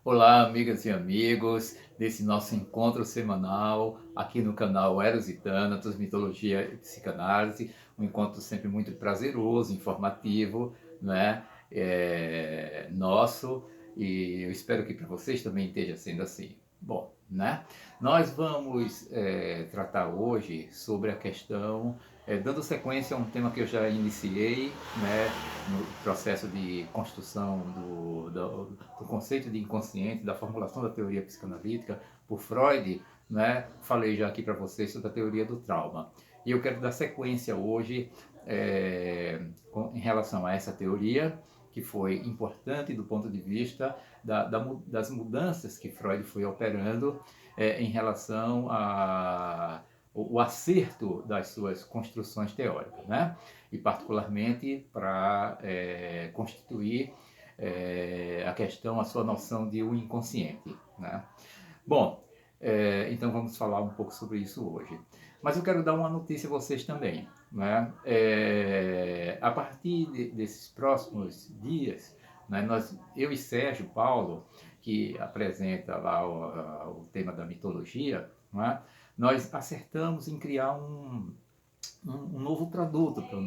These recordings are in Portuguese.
Olá, amigas e amigos, desse nosso encontro semanal aqui no canal Eros e Thanatos, Mitologia e Psicanálise, um encontro sempre muito prazeroso, informativo, né? Nosso, e eu espero que para vocês também esteja sendo assim. Bom, né? Nós vamos tratar hoje sobre a questão, dando sequência a um tema que eu já iniciei, né? No processo de construção do conceito de inconsciente, da formulação da teoria psicanalítica por Freud, né? Falei já aqui para vocês sobre a teoria do trauma. E eu quero dar sequência hoje em relação a essa teoria, que foi importante do ponto de vista das mudanças que Freud foi operando em relação o acerto das suas construções teóricas, né? E particularmente para constituir a questão, a sua noção de um inconsciente, né? Bom, então vamos falar um pouco sobre isso hoje. Mas eu quero dar uma notícia a vocês também, né? A partir desses próximos dias, né, eu e Sérgio Paulo, que apresenta lá o tema da mitologia, né, nós acertamos em criar um novo produto para o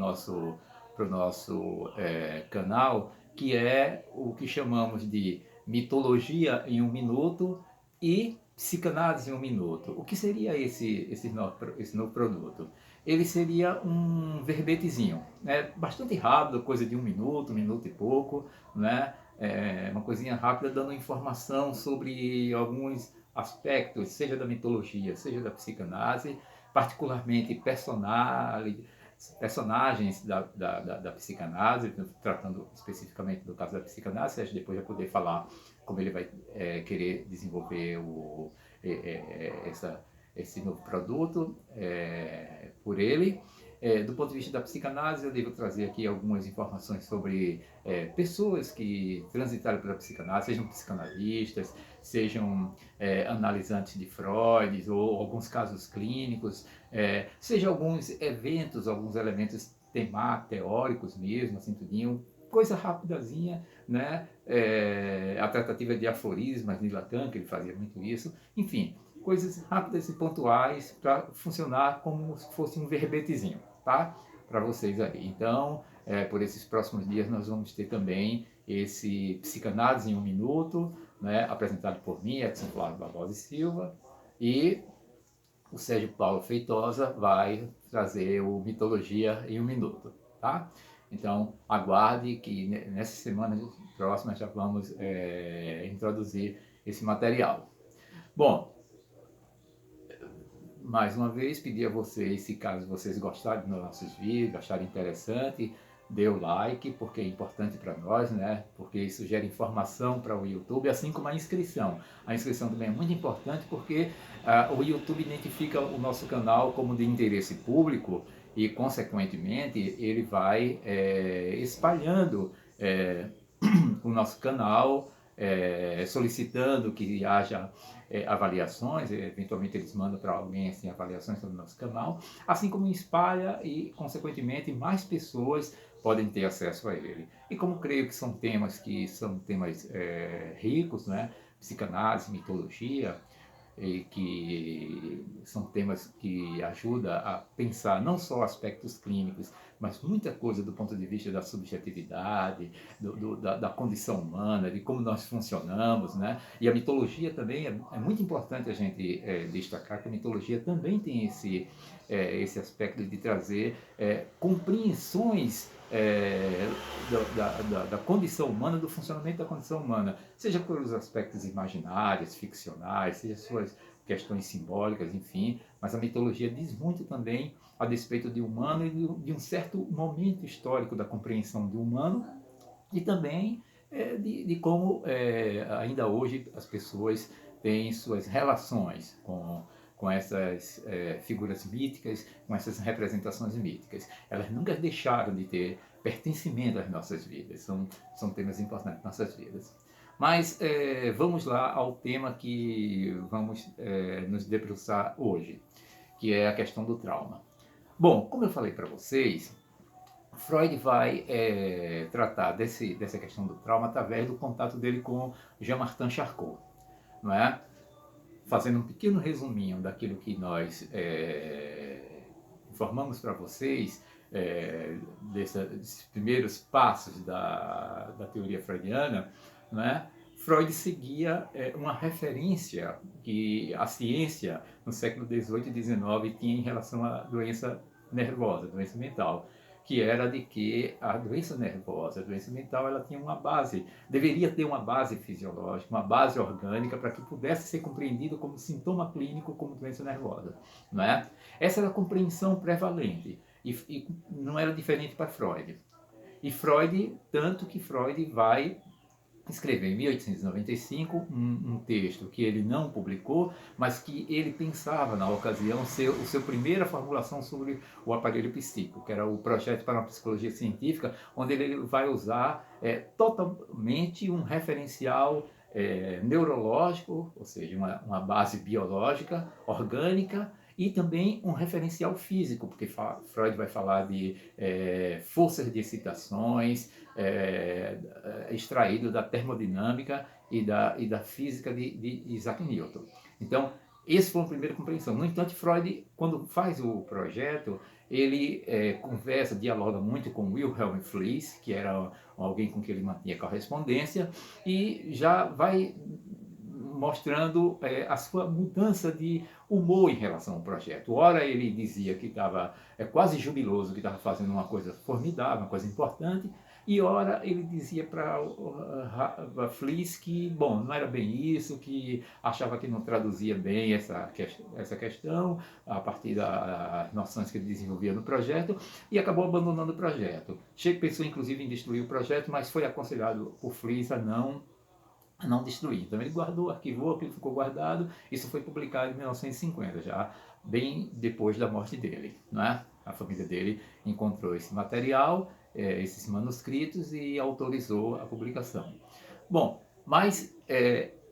nosso canal, que é o que chamamos de Mitologia em um Minuto e Psicanálise em um Minuto. O que seria esse novo produto? Ele seria um verbetezinho, né? Bastante rápido, coisa de um minuto e pouco, né? Uma coisinha rápida dando informação sobre alguns aspectos, seja da mitologia, seja da psicanálise, particularmente personagens da psicanálise, tratando especificamente do caso da psicanálise. Sérgio depois vai poder falar como ele vai querer desenvolver esse novo produto por ele. Do ponto de vista da psicanálise, eu devo trazer aqui algumas informações sobre pessoas que transitaram pela psicanálise, sejam psicanalistas, sejam analisantes de Freud, ou alguns casos clínicos, seja alguns eventos, alguns elementos teóricos mesmo, assim, tudinho, coisa rapidazinha, né? A tratativa de aforismas de Lacan, que ele fazia muito isso, enfim, coisas rápidas e pontuais para funcionar como se fosse um verbetezinho, tá? Para vocês aí. Então, por esses próximos dias nós vamos ter também esse Psicanálise em um Minuto, né, apresentado por mim, Edson Flávio Barbosa e Silva, e o Sérgio Paulo Feitosa vai trazer o Mitologia em um Minuto, tá? Então, aguarde que nessa semana próxima já vamos introduzir esse material. Bom, mais uma vez, pedir a vocês, se caso vocês gostarem dos nossos vídeos, acharem interessante, dê o like, porque é importante para nós, né? Porque isso gera informação para o YouTube, assim como a inscrição. A inscrição também é muito importante porque o YouTube identifica o nosso canal como de interesse público e, consequentemente, ele vai espalhando o nosso canal, solicitando que haja avaliações, eventualmente eles mandam para alguém assim, avaliações sobre o nosso canal, assim como espalha e, consequentemente, mais pessoas podem ter acesso a ele. E como creio que são temas ricos, né? Psicanálise, mitologia, e que são temas que ajudam a pensar não só aspectos clínicos, mas muita coisa do ponto de vista da subjetividade, da condição humana, de como nós funcionamos, né? E a mitologia também é muito importante a gente destacar que a mitologia também tem esse aspecto de trazer compreensões da condição humana, do funcionamento da condição humana, seja pelos aspectos imaginários, ficcionais, seja suas questões simbólicas, enfim, mas a mitologia diz muito também a despeito de humano e de um certo momento histórico da compreensão do humano e também de como ainda hoje as pessoas têm suas relações com essas figuras míticas, com essas representações míticas. Elas nunca deixaram de ter pertencimento às nossas vidas, são temas importantes nas nossas vidas. Mas vamos lá ao tema que vamos nos debruçar hoje, que é a questão do trauma. Bom, como eu falei para vocês, Freud vai tratar dessa questão do trauma através do contato dele com Jean-Martin Charcot, não é? Fazendo um pequeno resuminho daquilo que nós informamos para vocês, desses primeiros passos da teoria freudiana, não é? Freud seguia uma referência que a ciência no século XVIII e XIX tinha em relação à doença nervosa, doença mental, que era de que a doença nervosa, a doença mental, ela tinha uma base, deveria ter uma base fisiológica, uma base orgânica para que pudesse ser compreendido como sintoma clínico, como doença nervosa, não é? Essa era a compreensão prevalente e não era diferente para Freud. E Freud, tanto que Freud vai escreveu em 1895 um texto que ele não publicou, mas que ele pensava na ocasião ser o seu primeira formulação sobre o aparelho psíquico, que era o Projeto para uma Psicologia Científica, onde ele vai usar totalmente um referencial neurológico, ou seja, uma base biológica, orgânica, e também um referencial físico, porque Freud vai falar de forças de excitações, extraído da termodinâmica e da física de Isaac Newton. Então, esse foi uma primeira compreensão. No entanto, Freud, quando faz o projeto, ele conversa, dialoga muito com Wilhelm Fliess, que era alguém com quem ele mantinha correspondência, e já vai mostrando a sua mudança de humor em relação ao projeto. Ora ele dizia que estava quase jubiloso, que estava fazendo uma coisa formidável, uma coisa importante, e ora ele dizia para Fliess que, bom, não era bem isso, que achava que não traduzia bem essa questão a partir das noções que ele desenvolvia no projeto, e acabou abandonando o projeto. Pensou inclusive em destruir o projeto, mas foi aconselhado por Fliess a não destruir. Então ele guardou, arquivou, aquilo ficou guardado. Isso foi publicado em 1950, já bem depois da morte dele, não é? A família dele encontrou esse material, esses manuscritos, e autorizou a publicação. Bom, mas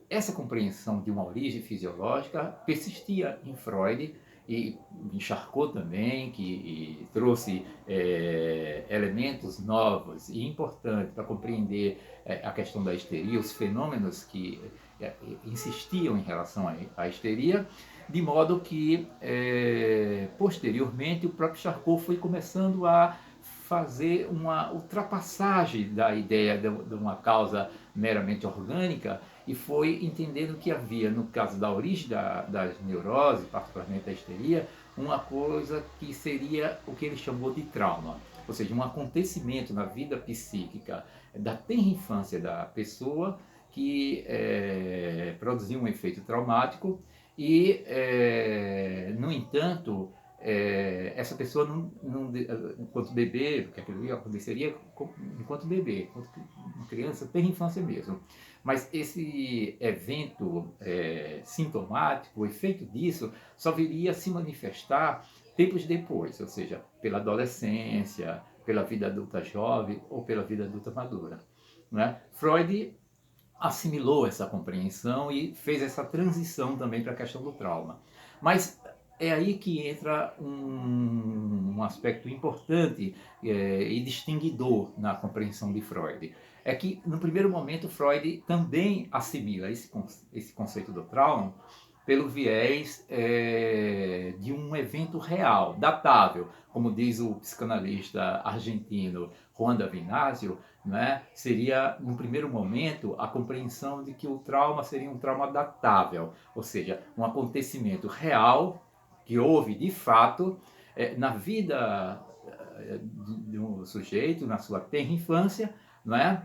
essa compreensão de uma origem fisiológica persistia em Freud e em Charcot também, que trouxe elementos novos e importantes para compreender a questão da histeria, os fenômenos que insistiam em relação à histeria, de modo que posteriormente o próprio Charcot foi começando a fazer uma ultrapassagem da ideia de uma causa meramente orgânica e foi entendendo que havia, no caso da origem das neuroses, particularmente da histeria, uma coisa que seria o que ele chamou de trauma, ou seja, um acontecimento na vida psíquica da tenra infância da pessoa que produzia um efeito traumático e, no entanto, essa pessoa enquanto bebê, porque aquilo aconteceria enquanto bebê, enquanto uma criança, tem infância mesmo. Mas esse evento sintomático, o efeito disso, só viria a se manifestar tempos depois, ou seja, pela adolescência, pela vida adulta jovem ou pela vida adulta madura, né? Freud assimilou essa compreensão e fez essa transição também para a questão do trauma. Mas é aí que entra um aspecto importante e distinguidor na compreensão de Freud. É que, no primeiro momento, Freud também assimila esse conceito do trauma pelo viés de um evento real, datável, como diz o psicanalista argentino Juan Davinasio, né? Seria, no primeiro momento, a compreensão de que o trauma seria um trauma datável, ou seja, um acontecimento real que houve de fato na vida de um sujeito, na sua tenra infância, não é?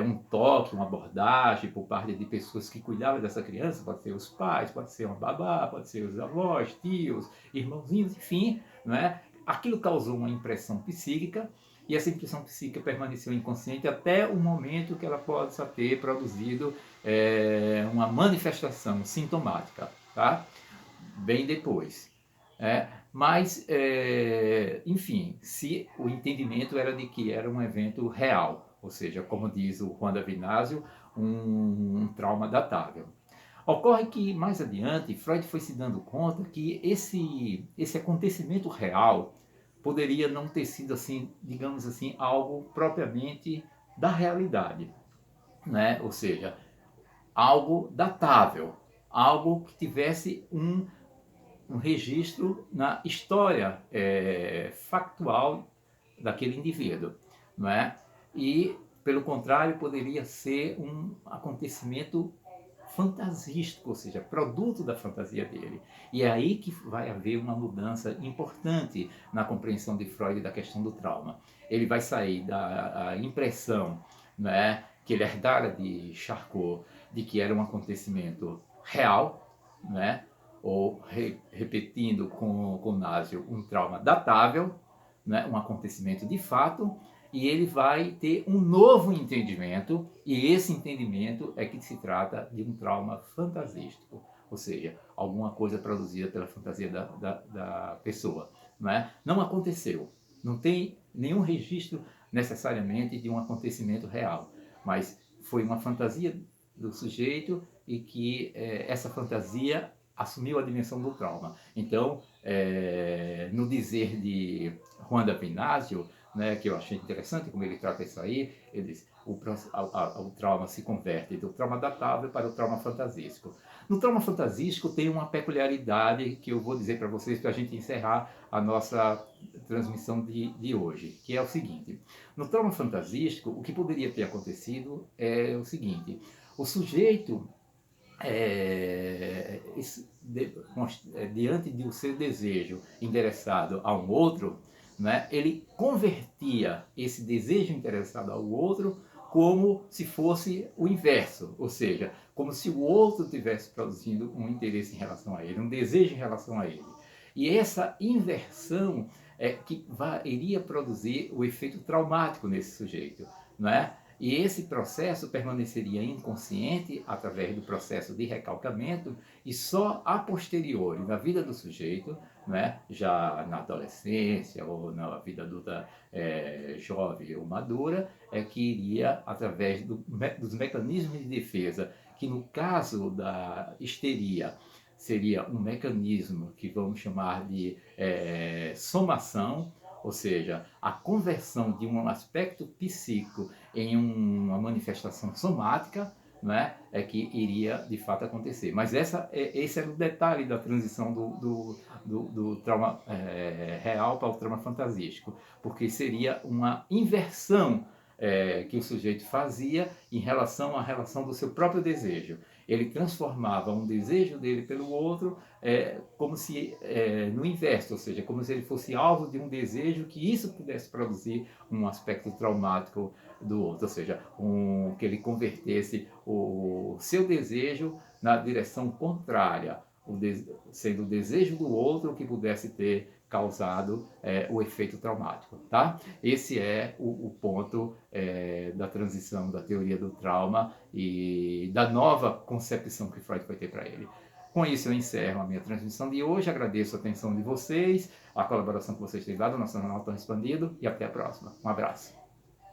Um toque, uma abordagem por parte de pessoas que cuidavam dessa criança, pode ser os pais, pode ser uma babá, pode ser os avós, tios, irmãozinhos, enfim, não é? Aquilo causou uma impressão psíquica e essa impressão psíquica permaneceu inconsciente até o momento que ela possa ter produzido uma manifestação sintomática, tá? Bem depois. Mas, enfim, se o entendimento era de que era um evento real, ou seja, como diz o Juan Davinasio, um trauma datável. Ocorre que, mais adiante, Freud foi se dando conta que esse acontecimento real poderia não ter sido assim, digamos assim, algo propriamente da realidade, né? Ou seja, algo datável, algo que tivesse um registro na história factual daquele indivíduo, não é? E, pelo contrário, poderia ser um acontecimento fantasístico, ou seja, produto da fantasia dele. E é aí que vai haver uma mudança importante na compreensão de Freud da questão do trauma. Ele vai sair da impressão, né, que ele herdara de Charcot, de que era um acontecimento real, né, ou repetindo com Naggio, um trauma datável, né, um acontecimento de fato, e ele vai ter um novo entendimento, e esse entendimento é que se trata de um trauma fantasístico, ou seja, alguma coisa produzida pela fantasia da pessoa. Não aconteceu, não tem nenhum registro necessariamente de um acontecimento real, mas foi uma fantasia do sujeito e que essa fantasia assumiu a dimensão do trauma. Então, no dizer de Juan de Pinásio, né, que eu achei interessante como ele trata isso aí, ele diz o trauma se converte do trauma datável para o trauma fantasístico. No trauma fantasístico tem uma peculiaridade que eu vou dizer para vocês para a gente encerrar a nossa transmissão de hoje, que é o seguinte: no trauma fantasístico, o que poderia ter acontecido é o seguinte: o sujeito diante do seu desejo endereçado a um outro, né, ele convertia esse desejo endereçado ao outro como se fosse o inverso, ou seja, como se o outro estivesse produzindo um interesse em relação a ele, um desejo em relação a ele. E essa inversão é que iria produzir o efeito traumático nesse sujeito, não é? E esse processo permaneceria inconsciente através do processo de recalcamento e só a posteriori, na vida do sujeito, né, já na adolescência ou na vida adulta jovem ou madura, é que iria, através dos mecanismos de defesa, que no caso da histeria seria um mecanismo que vamos chamar de somação, ou seja, a conversão de um aspecto psíquico em uma manifestação somática, né, é que iria de fato acontecer. Mas esse era o detalhe da transição do trauma real para o trauma fantasístico, porque seria uma inversão que o sujeito fazia em relação à relação do seu próprio desejo. Ele transformava um desejo dele pelo outro como se no inverso, ou seja, como se ele fosse alvo de um desejo que isso pudesse produzir um aspecto traumático do outro, ou seja, que ele convertesse o seu desejo na direção contrária, sendo o desejo do outro que pudesse ter causado o efeito traumático, tá? Esse é o ponto da transição da teoria do trauma e da nova concepção que Freud vai ter para ele. Com isso eu encerro a minha transmissão de hoje, agradeço a atenção de vocês, a colaboração que vocês têm dado no nosso canal Tão Expandido e até a próxima. Um abraço.